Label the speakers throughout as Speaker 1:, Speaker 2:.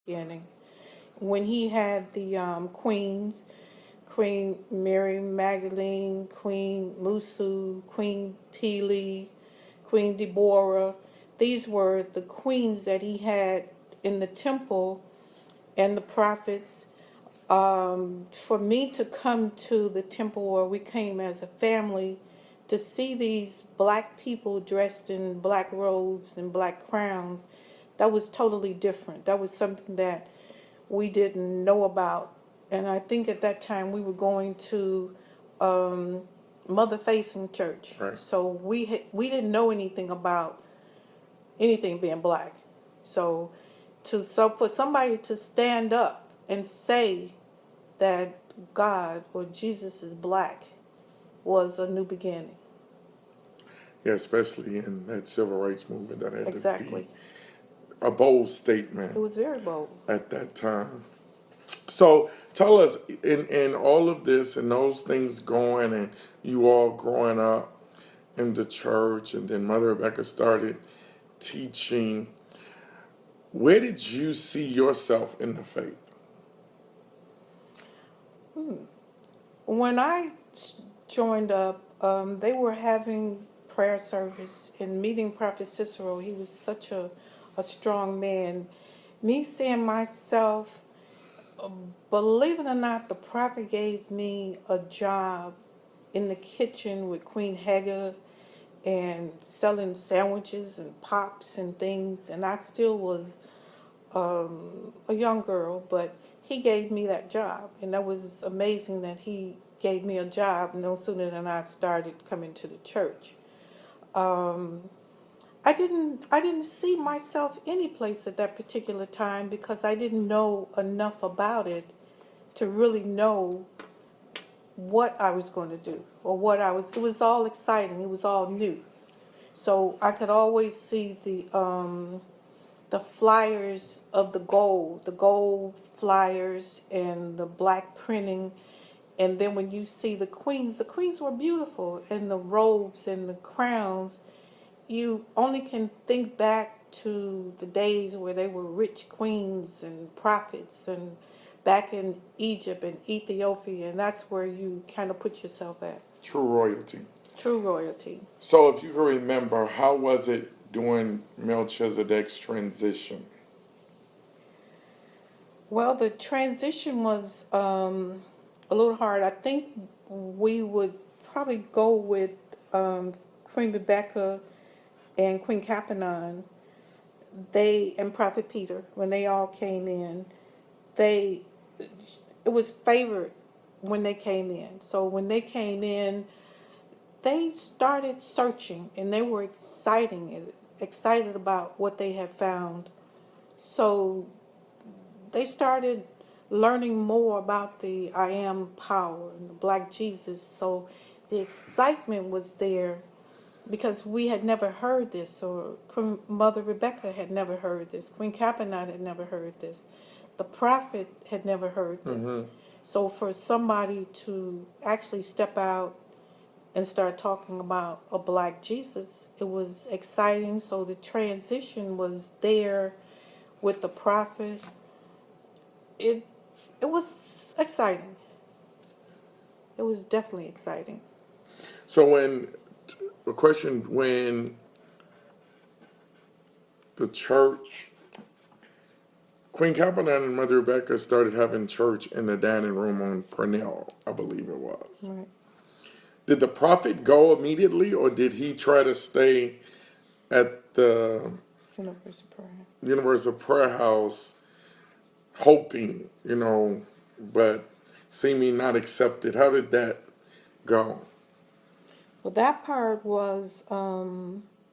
Speaker 1: beginning. When he had the queens, Queen Mary Magdalene, Queen Musu, Queen Pele, Queen Deborah. These were the queens that he had in the temple and the prophets. For me to come to the temple where we came as a family, to see these black people dressed in black robes and black crowns, that was totally different. That was something that we didn't know about. And I think at that time we were going to mother facing church.
Speaker 2: Right.
Speaker 1: So we didn't know anything about anything being black. So for somebody to stand up and say that God or Jesus is black was a new beginning.
Speaker 2: Yeah, especially in that civil rights movement that had
Speaker 1: Exactly.
Speaker 2: to be a bold statement.
Speaker 1: It was very bold
Speaker 2: at that time. So tell us, in all of this and those things going, and you all growing up in the church, and then Mother Rebecca started teaching, where did you see yourself in the faith?
Speaker 1: When I joined up, they were having prayer service and meeting Prophet Cicero. He was such a strong man. Me seeing myself, believe it or not, the prophet gave me a job in the kitchen with Queen Hager and selling sandwiches and pops and things. And I still was a young girl, but he gave me that job. And that was amazing that he gave me a job no sooner than I started coming to the church. I didn't see myself any place at that particular time because I didn't know enough about it to really know what I was going to do or it was all exciting. It was all new. So I could always see the flyers of the gold flyers and the black printing. And then when you see the queens were beautiful, and the robes and the crowns. You only can think back to the days where they were rich queens and prophets, and back in Egypt and Ethiopia, and that's where you kind of put yourself at.
Speaker 2: True royalty.
Speaker 1: True royalty.
Speaker 2: So if you can remember, how was it during Melchizedek's transition?
Speaker 1: Well, the transition was a little hard. I think we would probably go with Queen Rebecca and Queen Capanon, and Prophet Peter, when they all came in, it was favored when they came in. So when they came in, they started searching, and they were excited about what they had found. So they started learning more about the I am power and the Black Jesus. So the excitement was there because we had never heard this, or Mother Rebecca had never heard this, Queen Capanite had never heard this, the prophet had never heard this. Mm-hmm. So for somebody to actually step out and start talking about a Black Jesus, it was exciting. So the transition was there with the prophet. It was exciting. It was definitely exciting.
Speaker 2: So when the church, Queen Capanan and Mother Rebecca started having church in the dining room on Purnell, I believe it was.
Speaker 1: Right.
Speaker 2: Did the prophet go immediately, or did he try to stay at the Universal Prayer House, hoping, but seeming not accepted? How did that go?
Speaker 1: Well, that part was a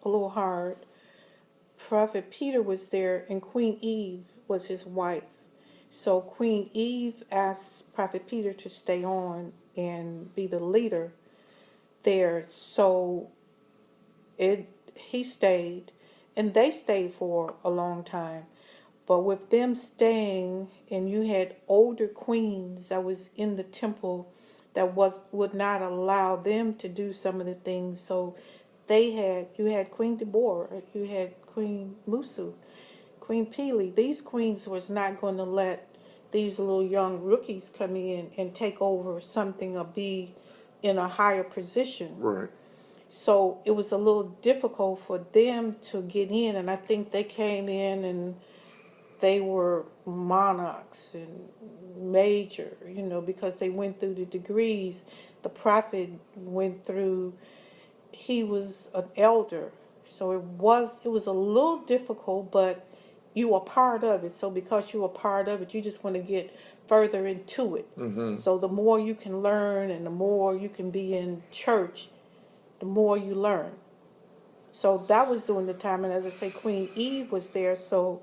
Speaker 1: little hard. Prophet Peter was there, and Queen Eve was his wife. So Queen Eve asked Prophet Peter to stay on and be the leader there. So he stayed, and they stayed for a long time. But with them staying, and you had older queens that was in the temple that would not allow them to do some of the things. So you had Queen Deborah, you had Queen Musu. Queen Peely, these queens was not going to let these little young rookies come in and take over something or be in a higher position.
Speaker 2: Right.
Speaker 1: So it was a little difficult for them to get in, and I think they came in and they were monarchs and major, because they went through the degrees. The prophet went through, he was an elder. So it was a little difficult, but you were part of it. So because you were part of it, you just want to get further into it.
Speaker 2: Mm-hmm.
Speaker 1: So the more you can learn and the more you can be in church, the more you learn. So that was during the time, and as I say, Queen Eve was there, so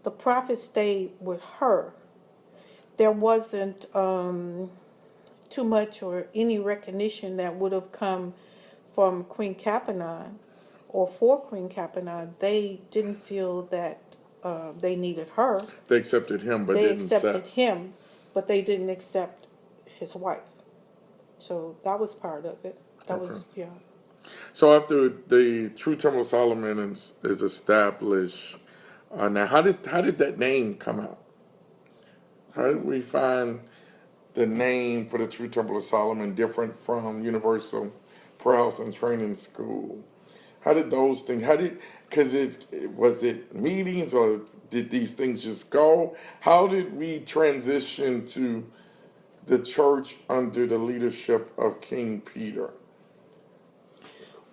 Speaker 1: the prophet stayed with her. There wasn't too much or any recognition that would have come from Queen Capanon or for Queen Capanon. They didn't feel that they needed her.
Speaker 2: They accepted him, but
Speaker 1: They
Speaker 2: didn't
Speaker 1: accepted
Speaker 2: accept.
Speaker 1: him, but they didn't accept his wife. So that was part of it. That
Speaker 2: Okay.
Speaker 1: was, yeah.
Speaker 2: So after the true Temple of Solomon is established, now how did that name come out? How did we find the name for the true Temple of Solomon different from Universal Prayer House and Training School? How did those things? Because was it meetings or did these things just go? How did we transition to the church under the leadership of King Peter?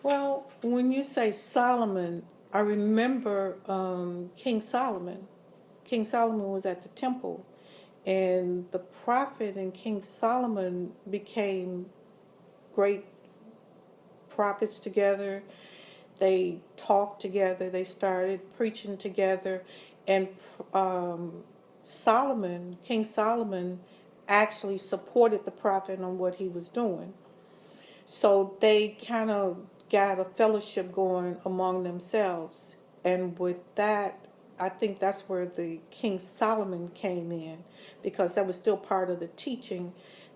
Speaker 1: Well, when you say Solomon, I remember King Solomon. King Solomon was at the temple, and the prophet and King Solomon became great prophets together. They talked together. They started preaching together, and King Solomon, actually supported the prophet on what he was doing. So they kind of got a fellowship going among themselves. And with that, I think that's where the King Solomon came in, because that was still part of the teaching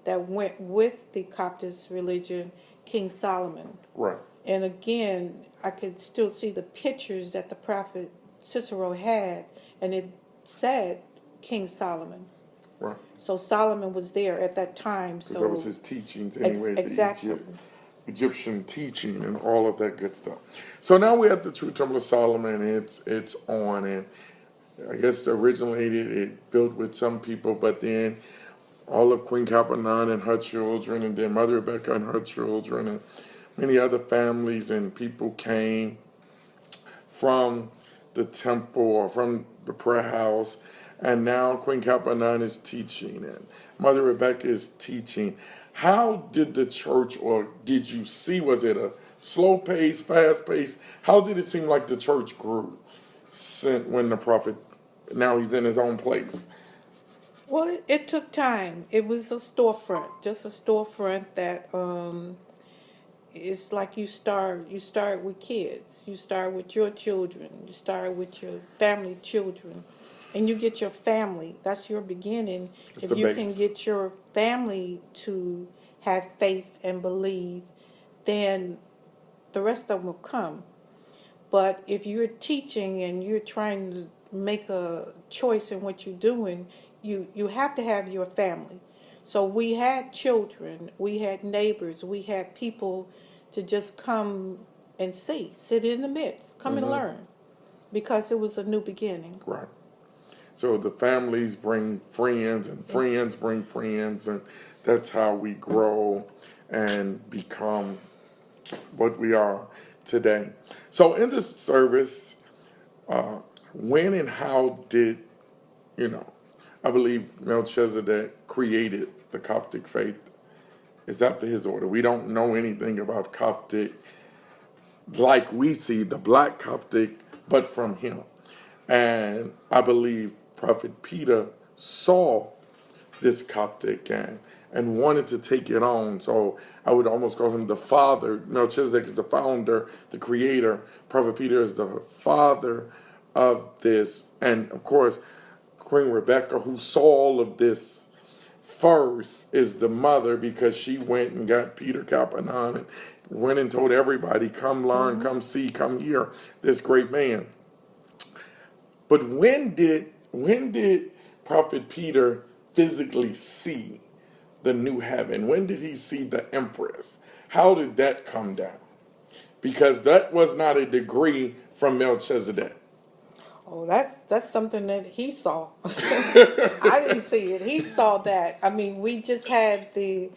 Speaker 1: that went with the Coptic religion, King Solomon.
Speaker 2: Right.
Speaker 1: And again, I could still see the pictures that the prophet Cicero had, and it said King Solomon.
Speaker 2: Right.
Speaker 1: So Solomon was there at that time.
Speaker 2: Because
Speaker 1: So
Speaker 2: that was his teachings anyway,
Speaker 1: exactly.
Speaker 2: the Egyptian teaching and all of that good stuff. So now we're at the True Temple of Solomon, and it's on, and I guess originally it built with some people, but then all of Queen Capanon and her children, and then Mother Rebecca and her children, and many other families and people came from the temple or from the prayer house, and now Queen Capanon is teaching, and Mother Rebecca is teaching. How did the church, or did you see, was it a slow pace, fast pace? How did it seem like the church grew since when the prophet, now he's in his own place?
Speaker 1: Well, it took time. It was a storefront, just a storefront that it's like you start with kids. You start with your children. You start with your family children. And you get your family. That's your beginning.
Speaker 2: It's
Speaker 1: If
Speaker 2: the
Speaker 1: you can
Speaker 2: base.
Speaker 1: get your family to have faith and believe, then the rest of them will come. But if you're teaching and you're trying to make a choice in what you're doing, you have to have your family. So we had children, we had neighbors, we had people to just come and see, sit in the midst, come and learn, because it was a new beginning.
Speaker 2: Right. So the families bring friends, and friends bring friends, and that's how we grow and become what we are today. So in this service, when and how did, I believe Melchizedek created the Coptic faith. It's after his order. We don't know anything about Coptic like we see the black Coptic, but from him. And I believe Prophet Peter saw this Coptic and wanted to take it on. So I would almost call him the father. Melchizedek is the founder, the creator. Prophet Peter is the father of this. And of course, Queen Rebecca, who saw all of this first, is the mother, because she went and got Peter Capanon and went and told everybody, come learn, come see, come hear this great man. But when did Prophet Peter physically see the new heaven? When did he see the empress? How did that come down? Because that was not a degree from Melchizedek.
Speaker 1: Oh, that's something that he saw. I didn't see it. He saw that. I mean, we just had the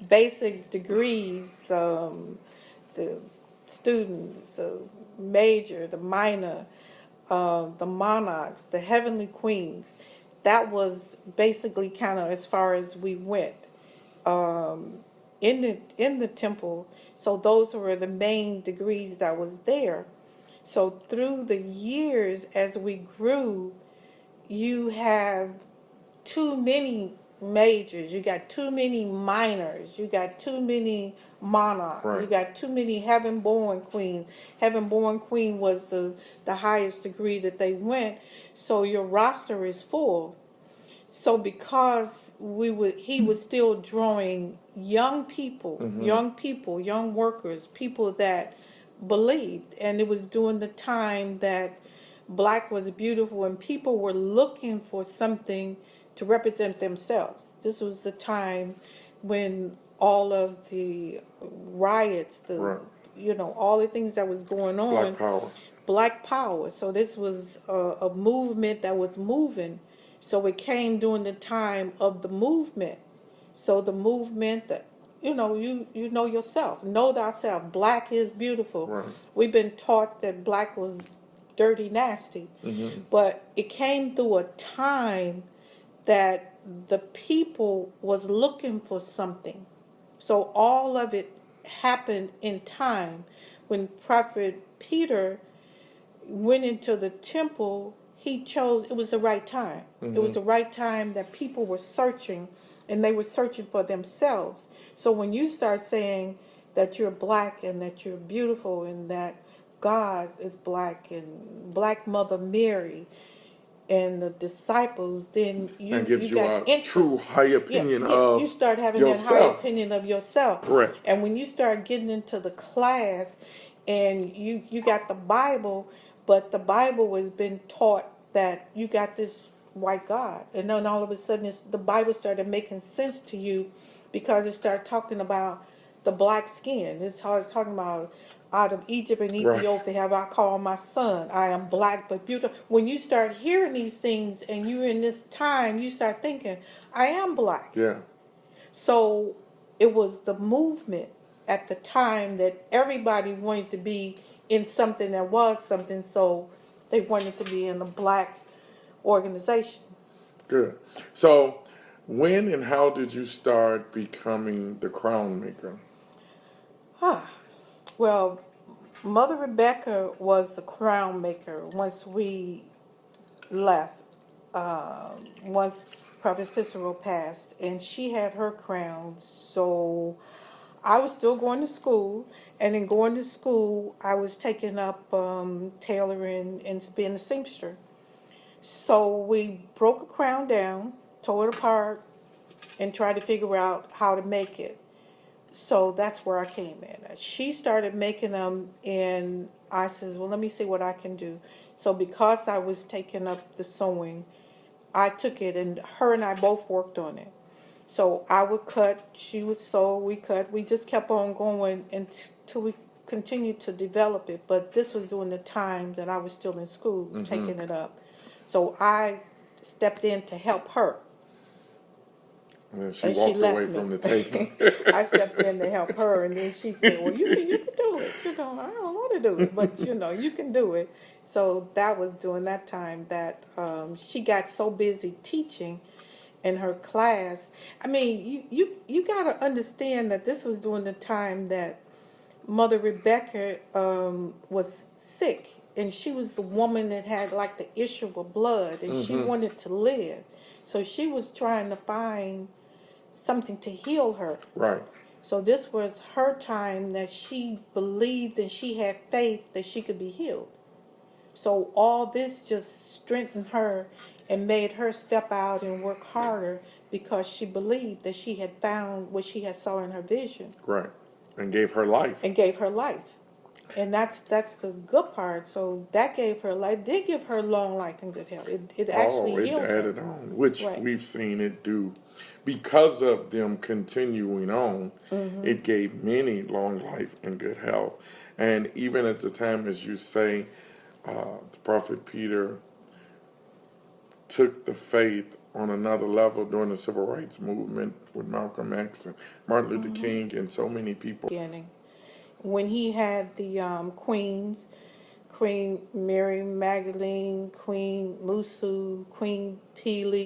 Speaker 1: basic degrees, the students, the major, the minor, the monarchs, the heavenly queens. That was basically kind of as far as we went in the temple. So those were the main degrees that was there. So through the years, as we grew, you have too many majors, you got too many minors, you got too many monarchs, you
Speaker 2: Right.
Speaker 1: got too many heaven-born queens. Heaven-born queen was the highest degree that they went. So your roster is full. So because he was still drawing young workers, people that believed, and it was during the time that black was beautiful and people were looking for something to represent themselves. This was the time when all of the riots,
Speaker 2: Right.
Speaker 1: all the things that was going
Speaker 2: Black
Speaker 1: on,
Speaker 2: power.
Speaker 1: black power. So this was a movement that was moving. So it came during the time of the movement. So the movement that you know yourself, know thyself. Black is beautiful.
Speaker 2: Right.
Speaker 1: We've been taught that black was dirty, nasty, but it came through a time that the people was looking for something. So all of it happened in time. When Prophet Peter went into the temple, he chose, it was the right time. It was the right time that people were searching, and they were searching for themselves. So when you start saying that you're black and that you're beautiful and that God is black and Black Mother Mary and the disciples, then
Speaker 2: And
Speaker 1: you
Speaker 2: gives you
Speaker 1: got
Speaker 2: a
Speaker 1: interest.
Speaker 2: true high opinion
Speaker 1: You
Speaker 2: of
Speaker 1: start having that high
Speaker 2: yourself.
Speaker 1: opinion of yourself.
Speaker 2: Correct.
Speaker 1: And when you start getting into the class and you got the Bible, but the Bible has been taught that you got this white God, and then all of a sudden the Bible started making sense to you because it started talking about the black skin. It's how it's talking about out of Egypt and
Speaker 2: Right.
Speaker 1: Ethiopia have I called my son. I am black but beautiful. When you start hearing these things and you're in this time, you start thinking, I am black.
Speaker 2: Yeah.
Speaker 1: So it was the movement at the time that everybody wanted to be in something that was something, so they wanted to be in a black organization.
Speaker 2: Good. So, when and how did you start becoming the crown maker?
Speaker 1: Well, Mother Rebecca was the crown maker once we left. Once Prophet Cicero passed, and she had her crown. So I was still going to school, and in going to school, I was taking up tailoring and being a seamster. So we broke a crown down, tore it apart, and tried to figure out how to make it. So that's where I came in. She started making them, and I says, well, let me see what I can do. So because I was taking up the sewing, I took it, and her and I both worked on it. So I would cut, she would sew, we cut. We just kept on going until we continued to develop it. But this was during the time that I was still in school, taking it up. So I stepped in to help her.
Speaker 2: And then she
Speaker 1: And she
Speaker 2: walked
Speaker 1: left
Speaker 2: away
Speaker 1: me.
Speaker 2: from the table.
Speaker 1: I stepped in to help her, and then she said, well, you can do it. I don't want to do it, but, you can do it. So that was during that time that she got so busy teaching in her class. I mean, you got to understand that this was during the time that Mother Rebecca was sick, and she was the woman that had like the issue of blood, and she wanted to live. So she was trying to find something to heal her.
Speaker 2: Right.
Speaker 1: So this was her time that she believed and she had faith that she could be healed. So all this just strengthened her and made her step out and work harder because she believed that she had found what she had saw in her vision
Speaker 2: Right. And gave her life.
Speaker 1: and gave her life. And that's the good part. So that gave her life, did give her long life and good health. It actually
Speaker 2: Oh, it
Speaker 1: healed her.
Speaker 2: added on, which
Speaker 1: Right.
Speaker 2: we've seen it do. Because of them continuing on, it gave many long life and good health. And even at the time, as you say, the prophet Peter took the faith on another level during the civil rights movement with Malcolm X and Martin Luther King and so many people.
Speaker 1: Beginning. When he had the queens, Queen Mary Magdalene, Queen Musu, Queen Pili,